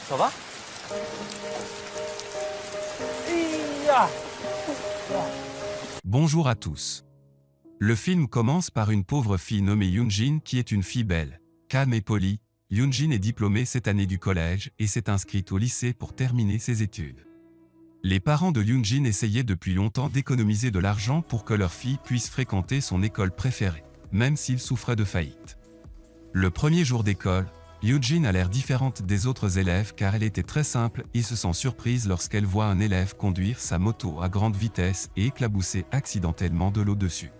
Ça va? Hi-ya! Bonjour à tous. Le film commence par une pauvre fille nommée Yoonjin qui est une fille belle, calme et polie. Yoonjin est diplômée cette année du collège et s'est inscrite au lycée pour terminer ses études. Les parents de Yoonjin essayaient depuis longtemps d'économiser de l'argent pour que leur fille puisse fréquenter son école préférée, même s'il souffrait de faillite. Le premier jour d'école, Yoonjin a l'air différente des autres élèves car elle était très simple et se sent surprise lorsqu'elle voit un élève conduire sa moto à grande vitesse et éclabousser accidentellement de l'eau dessus.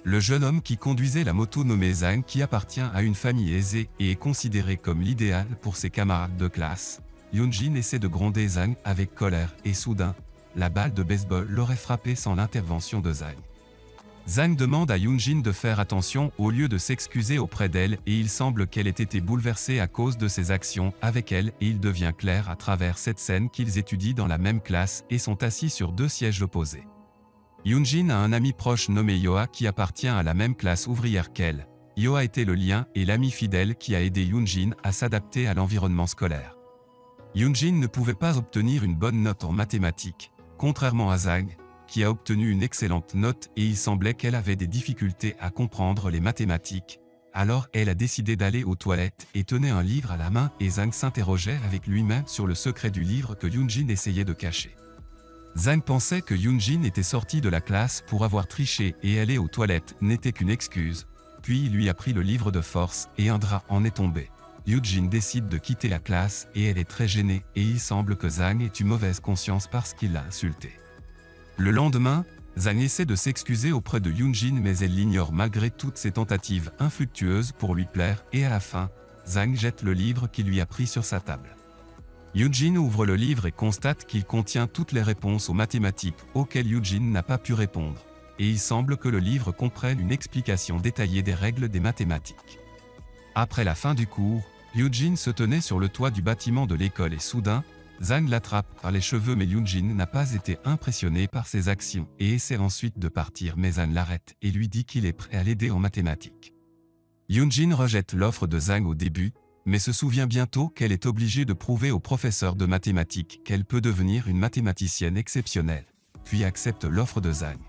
Le jeune homme qui conduisait la moto nommé Zhang, qui appartient à une famille aisée et est considéré comme l'idéal pour ses camarades de classe, Yoonjin essaie de gronder Zhang avec colère et soudain, la balle de baseball l'aurait frappé sans l'intervention de Zhang. Zhang demande à Yoonjin de faire attention au lieu de s'excuser auprès d'elle et il semble qu'elle ait été bouleversée à cause de ses actions avec elle et il devient clair à travers cette scène qu'ils étudient dans la même classe et sont assis sur deux sièges opposés. Yoonjin a un ami proche nommé Yoa qui appartient à la même classe ouvrière qu'elle. Yoa était le lien et l'ami fidèle qui a aidé Yoonjin à s'adapter à l'environnement scolaire. Yoonjin ne pouvait pas obtenir une bonne note en mathématiques, contrairement à Zhang, qui a obtenu une excellente note et il semblait qu'elle avait des difficultés à comprendre les mathématiques. Alors elle a décidé d'aller aux toilettes et tenait un livre à la main et Zhang s'interrogeait avec lui-même sur le secret du livre que Yoonjin essayait de cacher. Zhang pensait que Yoonjin était sortie de la classe pour avoir triché et aller aux toilettes n'était qu'une excuse, puis il lui a pris le livre de force et un drap en est tombé. Yoonjin décide de quitter la classe et elle est très gênée et il semble que Zhang ait eu mauvaise conscience parce qu'il l'a insultée. Le lendemain, Zhang essaie de s'excuser auprès de Yoonjin mais elle l'ignore malgré toutes ses tentatives infructueuses pour lui plaire et à la fin, Zhang jette le livre qu'il lui a pris sur sa table. Yoonjin ouvre le livre et constate qu'il contient toutes les réponses aux mathématiques auxquelles Yoonjin n'a pas pu répondre, et il semble que le livre comprenne une explication détaillée des règles des mathématiques. Après la fin du cours, Yoonjin se tenait sur le toit du bâtiment de l'école et soudain, Zhang l'attrape par les cheveux mais Yoonjin n'a pas été impressionné par ses actions et essaie ensuite de partir mais Zhang l'arrête et lui dit qu'il est prêt à l'aider en mathématiques. Yoonjin rejette l'offre de Zhang au début, mais se souvient bientôt qu'elle est obligée de prouver au professeur de mathématiques qu'elle peut devenir une mathématicienne exceptionnelle, puis accepte l'offre de Zhang.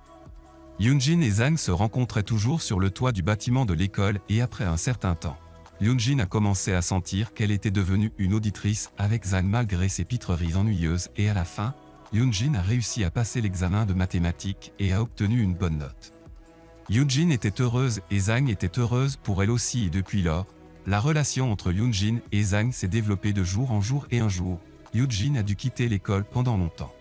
Yoonjin et Zhang se rencontraient toujours sur le toit du bâtiment de l'école et après un certain temps, Yoonjin a commencé à sentir qu'elle était devenue une auditrice avec Zhang malgré ses pitreries ennuyeuses et à la fin, Yoonjin a réussi à passer l'examen de mathématiques et a obtenu une bonne note. Yoonjin était heureuse et Zhang était heureuse pour elle aussi et depuis lors, la relation entre Yoonjin et Zhang s'est développée de jour en jour et un jour, Yoonjin a dû quitter l'école pendant longtemps.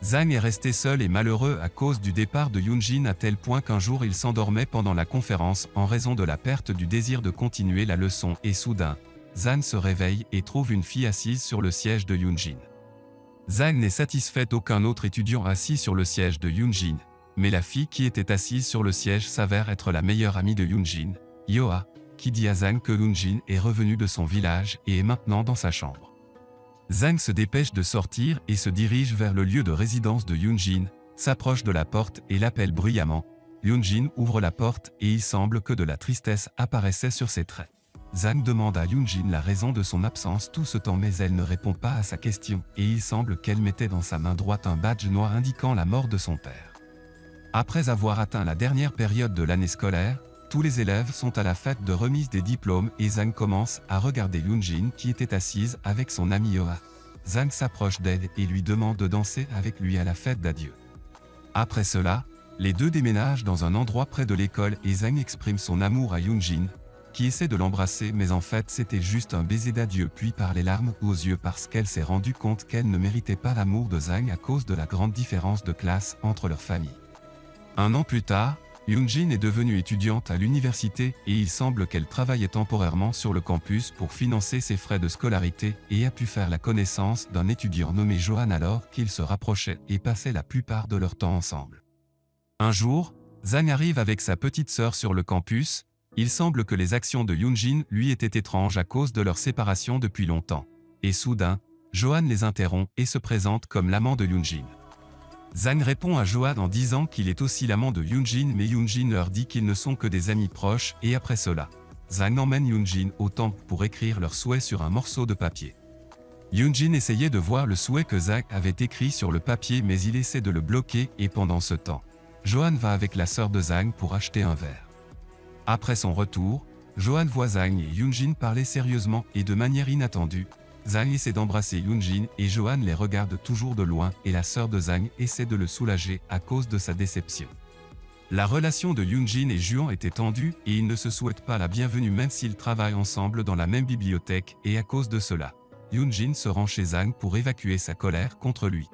Zhang est resté seul et malheureux à cause du départ de Yoonjin à tel point qu'un jour il s'endormait pendant la conférence en raison de la perte du désir de continuer la leçon et soudain, Zhang se réveille et trouve une fille assise sur le siège de Yoonjin. Zhang n'est satisfait d'aucun autre étudiant assis sur le siège de Yoonjin, mais la fille qui était assise sur le siège s'avère être la meilleure amie de Yoonjin, Yoa, qui dit à Zhang que Yoonjin est revenu de son village et est maintenant dans sa chambre. Zhang se dépêche de sortir et se dirige vers le lieu de résidence de Yoonjin, s'approche de la porte et l'appelle bruyamment. Yoonjin ouvre la porte et il semble que de la tristesse apparaissait sur ses traits. Zhang demande à Yoonjin la raison de son absence tout ce temps mais elle ne répond pas à sa question et il semble qu'elle mettait dans sa main droite un badge noir indiquant la mort de son père. Après avoir atteint la dernière période de l'année scolaire, tous les élèves sont à la fête de remise des diplômes et Zhang commence à regarder Yoonjin qui était assise avec son ami Yoa. Zhang s'approche d'elle et lui demande de danser avec lui à la fête d'adieu. Après cela, les deux déménagent dans un endroit près de l'école et Zhang exprime son amour à Yoonjin, qui essaie de l'embrasser mais en fait c'était juste un baiser d'adieu puis par les larmes aux yeux parce qu'elle s'est rendue compte qu'elle ne méritait pas l'amour de Zhang à cause de la grande différence de classe entre leurs familles. Un an plus tard, Yoonjin est devenue étudiante à l'université et il semble qu'elle travaillait temporairement sur le campus pour financer ses frais de scolarité et a pu faire la connaissance d'un étudiant nommé Johan alors qu'ils se rapprochaient et passaient la plupart de leur temps ensemble. Un jour, Zhang arrive avec sa petite sœur sur le campus, il semble que les actions de Yoonjin lui étaient étranges à cause de leur séparation depuis longtemps. Et soudain, Johan les interrompt et se présente comme l'amant de Yoonjin. Zhang répond à Johan en disant qu'il est aussi l'amant de Yoonjin mais Yoonjin leur dit qu'ils ne sont que des amis proches et après cela, Zhang emmène Yoonjin au temple pour écrire leurs souhaits sur un morceau de papier. Yoonjin essayait de voir le souhait que Zhang avait écrit sur le papier mais il essaie de le bloquer et pendant ce temps, Johan va avec la sœur de Zhang pour acheter un verre. Après son retour, Johan voit Zhang et Yoonjin parler sérieusement et de manière inattendue. Zhang essaie d'embrasser Yoonjin et Johan les regarde toujours de loin et la sœur de Zhang essaie de le soulager à cause de sa déception. La relation de Yoonjin et Juan était tendue et ils ne se souhaitent pas la bienvenue même s'ils travaillent ensemble dans la même bibliothèque et à cause de cela, Yoonjin se rend chez Zhang pour évacuer sa colère contre lui.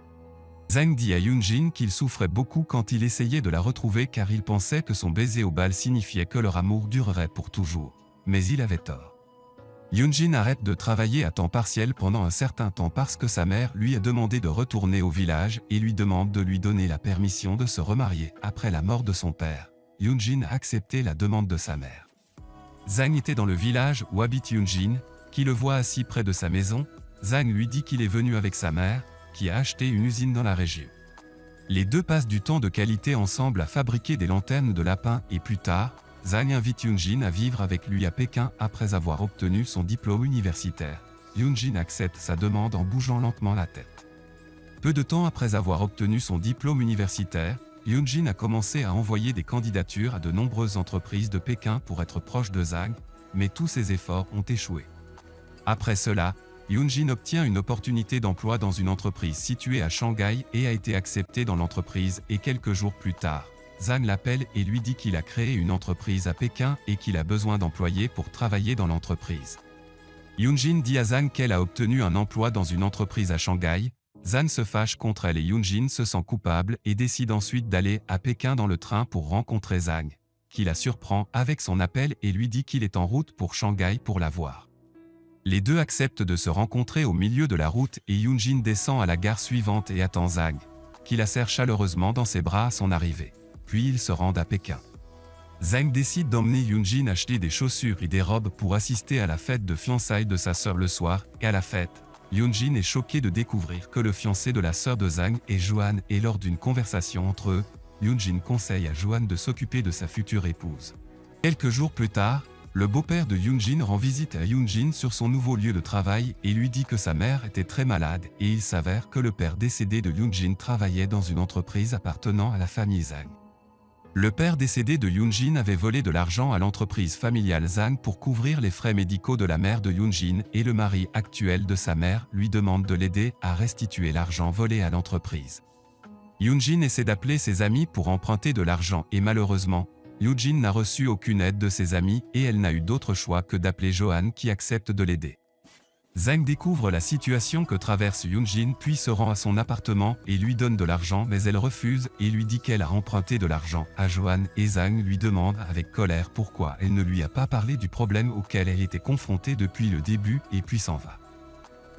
Zhang dit à Yoonjin qu'il souffrait beaucoup quand il essayait de la retrouver car il pensait que son baiser au bal signifiait que leur amour durerait pour toujours. Mais il avait tort. Yoonjin arrête de travailler à temps partiel pendant un certain temps parce que sa mère lui a demandé de retourner au village et lui demande de lui donner la permission de se remarier après la mort de son père. Yoonjin a accepté la demande de sa mère. Zhang était dans le village où habite Yoonjin, qui le voit assis près de sa maison. Zhang lui dit qu'il est venu avec sa mère, qui a acheté une usine dans la région. Les deux passent du temps de qualité ensemble à fabriquer des lanternes de lapin et plus tard, Zhang invite Yoonjin à vivre avec lui à Pékin après avoir obtenu son diplôme universitaire. Yoonjin accepte sa demande en bougeant lentement la tête. Peu de temps après avoir obtenu son diplôme universitaire, Yoonjin a commencé à envoyer des candidatures à de nombreuses entreprises de Pékin pour être proche de Zhang, mais tous ses efforts ont échoué. Après cela, Yoonjin obtient une opportunité d'emploi dans une entreprise située à Shanghai et a été accepté dans l'entreprise et quelques jours plus tard, Zhang l'appelle et lui dit qu'il a créé une entreprise à Pékin et qu'il a besoin d'employés pour travailler dans l'entreprise. Yoonjin dit à Zhang qu'elle a obtenu un emploi dans une entreprise à Shanghai. Zhang se fâche contre elle et Yoonjin se sent coupable et décide ensuite d'aller à Pékin dans le train pour rencontrer Zhang, qui la surprend avec son appel et lui dit qu'il est en route pour Shanghai pour la voir. Les deux acceptent de se rencontrer au milieu de la route et Yoonjin descend à la gare suivante et attend Zhang, qui la serre chaleureusement dans ses bras à son arrivée. Puis ils se rendent à Pékin. Zhang décide d'emmener Yoonjin acheter des chaussures et des robes pour assister à la fête de fiançailles de sa sœur le soir, et à la fête, Yoonjin est choqué de découvrir que le fiancé de la sœur de Zhang est Johan et lors d'une conversation entre eux, Yoonjin conseille à Johan de s'occuper de sa future épouse. Quelques jours plus tard, le beau-père de Yoonjin rend visite à Yoonjin sur son nouveau lieu de travail et lui dit que sa mère était très malade et il s'avère que le père décédé de Yoonjin travaillait dans une entreprise appartenant à la famille Zhang. Le père décédé de Yoonjin avait volé de l'argent à l'entreprise familiale Zhang pour couvrir les frais médicaux de la mère de Yoonjin et le mari actuel de sa mère lui demande de l'aider à restituer l'argent volé à l'entreprise. Yoonjin essaie d'appeler ses amis pour emprunter de l'argent et malheureusement, Yoonjin n'a reçu aucune aide de ses amis et elle n'a eu d'autre choix que d'appeler Johan qui accepte de l'aider. Zhang découvre la situation que traverse Yoonjin puis se rend à son appartement et lui donne de l'argent mais elle refuse et lui dit qu'elle a emprunté de l'argent à Johan et Zhang lui demande avec colère pourquoi elle ne lui a pas parlé du problème auquel elle était confrontée depuis le début et puis s'en va.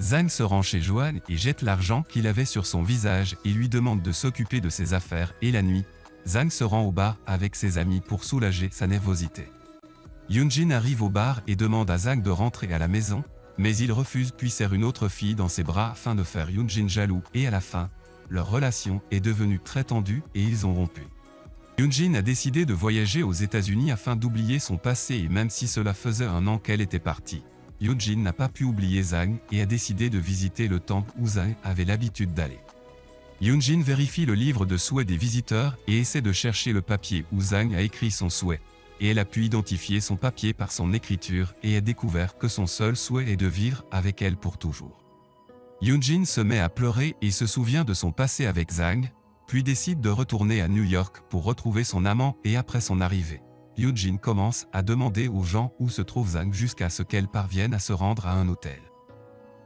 Zhang se rend chez Johan et jette l'argent qu'il avait sur son visage et lui demande de s'occuper de ses affaires et la nuit, Zhang se rend au bar avec ses amis pour soulager sa nervosité. Yoonjin arrive au bar et demande à Zhang de rentrer à la maison, mais il refuse puis serre une autre fille dans ses bras afin de faire Yoonjin jaloux et à la fin, leur relation est devenue très tendue et ils ont rompu. Yoonjin a décidé de voyager aux États-Unis afin d'oublier son passé et même si cela faisait un an qu'elle était partie, Yoonjin n'a pas pu oublier Zhang et a décidé de visiter le temple où Zhang avait l'habitude d'aller. Yoonjin vérifie le livre de souhaits des visiteurs et essaie de chercher le papier où Zhang a écrit son souhait. Et elle a pu identifier son papier par son écriture et a découvert que son seul souhait est de vivre avec elle pour toujours. Yoonjin se met à pleurer et se souvient de son passé avec Zhang, puis décide de retourner à New York pour retrouver son amant et après son arrivée, Yoonjin commence à demander aux gens où se trouve Zhang jusqu'à ce qu'elle parvienne à se rendre à un hôtel.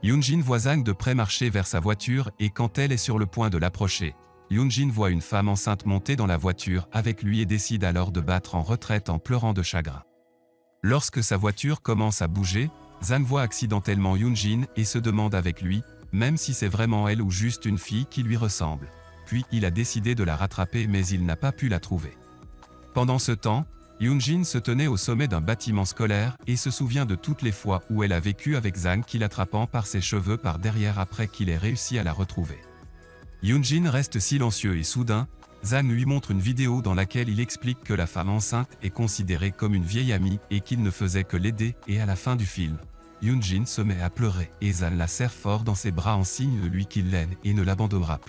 Yoonjin voit Zhang de près marcher vers sa voiture et quand elle est sur le point de l'approcher, Yoonjin voit une femme enceinte monter dans la voiture avec lui et décide alors de battre en retraite en pleurant de chagrin. Lorsque sa voiture commence à bouger, Zhang voit accidentellement Yoonjin et se demande avec lui, même si c'est vraiment elle ou juste une fille qui lui ressemble. Puis il a décidé de la rattraper mais il n'a pas pu la trouver. Pendant ce temps, Yoonjin se tenait au sommet d'un bâtiment scolaire et se souvient de toutes les fois où elle a vécu avec Zhang qui l'attrapant par ses cheveux par derrière après qu'il ait réussi à la retrouver. Yoonjin reste silencieux et soudain, Zhang lui montre une vidéo dans laquelle il explique que la femme enceinte est considérée comme une vieille amie et qu'il ne faisait que l'aider et à la fin du film, Yoonjin se met à pleurer et Zan la serre fort dans ses bras en signe de lui qu'il l'aime et ne l'abandonnera plus.